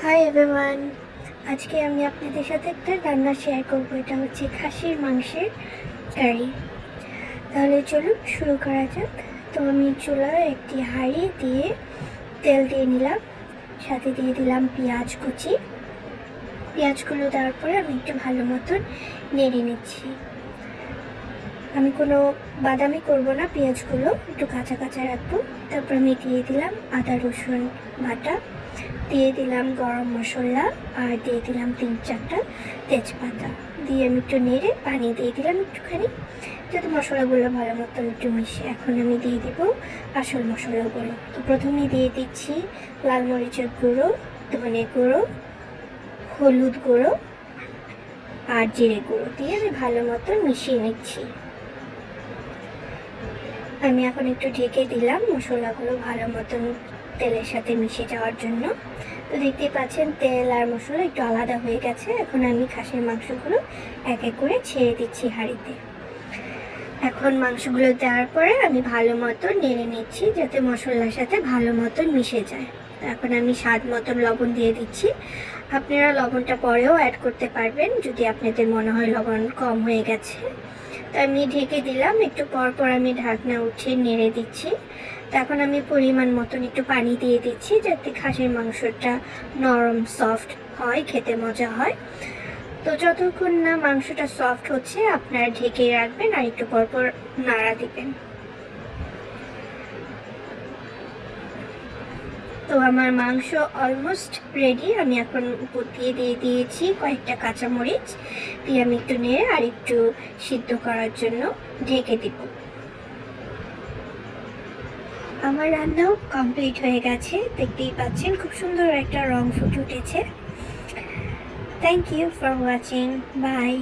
Hi everyone, আজকে আমি আপনাদের সাথে একটা রান্না শেয়ার করবো। এটা হচ্ছে খাসির মাংসের কারি। তাহলে চলুন শুরু করা যাক। তো আমি চুলায় একটি হাঁড়ি দিয়ে তেল দিয়ে নিলাম, সাথে দিয়ে দিলাম পেঁয়াজ কুচি। পেঁয়াজগুলো দেওয়ার পরে আমি একটু ভালো মতন নেড়ে নিচ্ছি। আমি কোনো বাদামি করবো না, পেঁয়াজগুলো একটু কাঁচা কাঁচা রাখবো। তারপর আমি দিয়ে দিলাম আদা রসুন বাটা, দিয়ে দিলাম গরম মশলা, আর দিয়ে দিলাম 3-4টা তেজপাতা। দিয়ে আমি একটু নেড়ে পানি দিয়ে দিলাম একটুখানি, যাতে মশলাগুলো ভালো মতন একটু মিশে। এখন আমি দিয়ে দিব আসল মশলাগুলো। তো প্রথমে দিয়ে দিচ্ছি লাল মরিচের গুঁড়ো, ধনে গুঁড়ো, হলুদ গুঁড়ো আর জিরে গুঁড়ো দিয়ে আমি ভালো মতন মিশিয়ে নিচ্ছি। আমি এখন একটু ঢেকে দিলাম মশলাগুলো ভালো মতন তেলের সাথে মিশে যাওয়ার জন্য। তো দেখতেই পাচ্ছেন তেল আর মশলা একটু আলাদা হয়ে গেছে। এখন আমি খাসির মাংসগুলো এক এক করে ছেড়ে দিচ্ছি হাঁড়িতে। এখন মাংসগুলো দেওয়ার পরে আমি ভালো মতন নেড়ে নিচ্ছি, যাতে মশলার সাথে ভালো মতন মিশে যায়। এখন আমি স্বাদ মতন লবণ দিয়ে দিচ্ছি। আপনারা লবণটা পরেও অ্যাড করতে পারবেন যদি আপনাদের মনে হয় লবণ কম হয়ে গেছে। তো আমি ঢেকে দিলাম, একটু পর পর আমি ঢাকনা উঠিয়ে নেড়ে দিচ্ছি। তখন আমি পরিমাণ মতন একটু পানি দিয়ে দিচ্ছি, যাতে খাসির মাংসটা নরম সফট হয়, খেতে মজা হয়। তো যতক্ষণ না মাংসটা সফট হচ্ছে আপনারা ঢেকে রাখবেন আর একটু পর পর নাড়া দিবেন। তো আমার মাংস অলমোস্ট রেডি। আমি এখন উপর দিয়ে দিয়েছি কয়েকটা কাঁচামরিচ, দিয়ে আমি একটু নেড়ে আর একটু সিদ্ধ করার জন্য ঢেকে দিব। আমার রান্নাও কমপ্লিট হয়ে গেছে, দেখতেই পাচ্ছেন খুব সুন্দর একটা রং ফুটে উঠেছে। Thank you for watching, by.